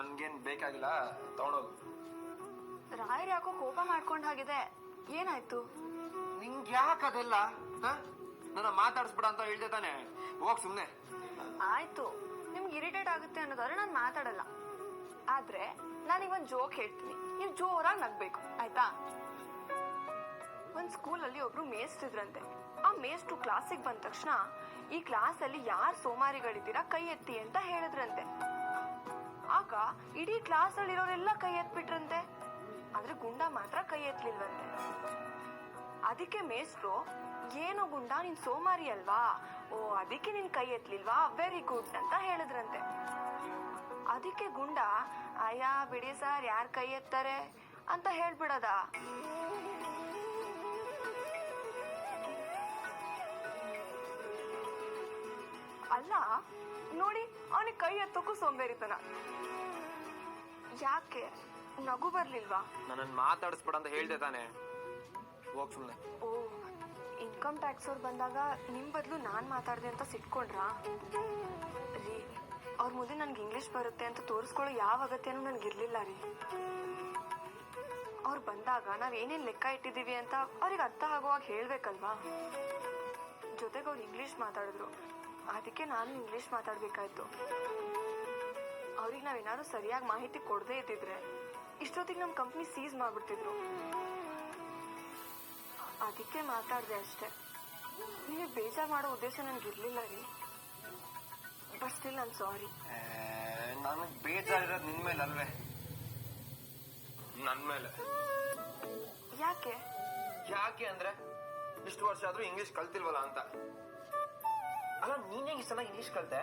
ನನ್ಗೇನ್ ಬೇಕಾಗಿಲ್ಲ, ತಗೊಂಡೋಗು. ರಾಯರ್ ಯಾಕೋ ಕೋಪ ಮಾಡ್ಕೊಂಡ್ ಹಾಗಿದೆ, ಏನಾಯ್ತು? ನಿಂಗ್ ಯಾಕೆ ಅದೆಲ್ಲ? ನನ್ನ ಮಾತಾಡ್ಸ್ಬಿಡ ಅಂತ ಹೇಳ್ದೆ ತಾನೆ, ಹೋಗ್ ಸುಮ್ನೆ. ಆಯ್ತು, ನಿಮ್ಗೆ ಇರಿಟೇಟ್ ಆಗುತ್ತೆ ಅನ್ನೋದಾದ್ರೆ ನಾನು ಮಾತಾಡಲ್ಲ. ಆದ್ರೆ ನಾನೀಗ ಒಂದ್ ಜೋಕ್ ಹೇಳ್ತೀನಿ, ನೀವು ಜೋರಾಗಿ ನಗ್ಬೇಕು, ಆಯ್ತಾ? ಒಂದ್ ಸ್ಕೂಲಲ್ಲಿ ಒಬ್ರು ಮೇಸ್ತಿದ್ರಂತೆ. ಆ ಮೇಸ್ಟ್ರು ಕ್ಲಾಸಿಗೆ ಬಂದ ತಕ್ಷಣ ಈ ಕ್ಲಾಸ್ ಅಲ್ಲಿ ಯಾರ್ ಸೋಮಾರಿಗಳಿದ್ದೀರಾ ಕೈ ಎತ್ತಿ ಅಂತ ಹೇಳಿದ್ರಂತೆ. ಆಗ ಇಡೀ ಕ್ಲಾಸ್ ಅಲ್ಲಿರೋರೆಲ್ಲ ಕೈ ಎತ್ಬಿಟ್ರಂತೆ. ಆದ್ರೆ ಗುಂಡ ಮಾತ್ರ ಕೈ ಎತ್ತಲಿಲ್ವಂತೆ. ಅದಕ್ಕೆ ಮೇಸ್ಟ್ರು, ಏನೋ ಗುಂಡ ನೀನ್ ಸೋಮಾರಿ ಅಲ್ವಾ, ಓ ಅದಕ್ಕೆ ನೀನ್ ಕೈ ಎತ್ತಲಿಲ್ವಾ, ವೆರಿ ಗುಡ್ ಅಂತ ಹೇಳಿದ್ರಂತೆ. ಅದಕ್ಕೆ ಗುಂಡ, ಅಯ್ಯ ಬಿಡಿ ಸರ್, ಯಾರ್ ಕೈ ಎತ್ತಾರೆ ಅಂತ ಹೇಳ್ಬಿಡದ. ಅಲ್ಲ ನೋಡಿ, ಅವನಿಗೆ ಕೈ ಎತ್ತೋಕ್ಕೂ ಸೋಂಬೇರಿತನ. ಯಾಕೆ ನಗು ಬರ್ಲಿಲ್ವಾ? ನನ್ನ ಮಾತಾಡಿಸ್ಬಿಡ ಅಂತ ಹೇಳ್ದೆ ತಾನೆ, ಹೋಗ್ ಸುಮ್ನೆ. ಓ, ಇನ್ಕಮ್ ಟ್ಯಾಕ್ಸ್ ಅವ್ರು ಬಂದಾಗ ನಿಮ್ ಬದಲು ನಾನ್ ಮಾತಾಡ್ದೆ ಅಂತ ಸಿಟ್ಕೊಂಡ್ರಾ? ರೀ, ಅವ್ರ ಮುಂದೆ ನನ್ಗೆ ಇಂಗ್ಲಿಷ್ ಬರುತ್ತೆ ಅಂತ ತೋರಿಸ್ಕೊಳ್ಳೋ ಯಾವ ಅಗತ್ಯನೂ ನನ್ಗಿರ್ಲಿಲ್ಲ ರೀ. ಅವ್ರು ಬಂದಾಗ ನಾವ್ ಏನೇನ್ ಲೆಕ್ಕ ಇಟ್ಟಿದೀವಿ ಅಂತ ಅವ್ರಿಗೆ ಅರ್ಥ ಆಗುವಾಗ ಹೇಳ್ಬೇಕಲ್ವಾ. ಜೊತೆಗೆ ಅವ್ರು ಇಂಗ್ಲಿಷ್ ಮಾತಾಡಿದ್ರು, ಅದಕ್ಕೆ ನಾನು ಇಂಗ್ಲಿಷ್ ಮಾತಾಡ್ಬೇಕಾಯ್ತು. ಅವ್ರಿಗೆ ನಾವೇನಾದ್ರು ಸರಿಯಾಗಿ ಮಾಹಿತಿ ಕೊಡದೇ ಇದ್ದಿದ್ರೆ ಇಷ್ಟೊತ್ತಿಗೆ ನಮ್ ಕಂಪ್ನಿ ಸೀಸ್ ಮಾಡ್ಬಿಡ್ತಿದ್ರು. ಅದಕ್ಕೆ ಮಾತಾಡ್ದೆ ಅಷ್ಟೇ. ನೀವು ಬೇಜಾರು ಮಾಡೋ ಉದ್ದೇಶ ನನ್ಗಿರ್ಲಿಲ್ಲ ರೀ. But still I'm sorry. ನನಗ್ ಬೇಜಾರಿರೋದು ನಿನ್ ಮೇಲೆ ಅಲ್ವೇ, ನನ್ ಮೇಲೆ. ಯಾಕೆ? ಯಾಕೆ ಅಂದ್ರೆ ಇಷ್ಟು ವರ್ಷ ಆದ್ರೂ ಇಂಗ್ಲಿಷ್ ಕಲ್ತಿಲ್ವಲ್ಲ ಅಂತ. ಅಲ್ಲ, ನೀನೇ ಇಷ್ಟು ಚೆನ್ನಾಗಿ ಇಂಗ್ಲಿಷ್ ಕಲ್ತೆ?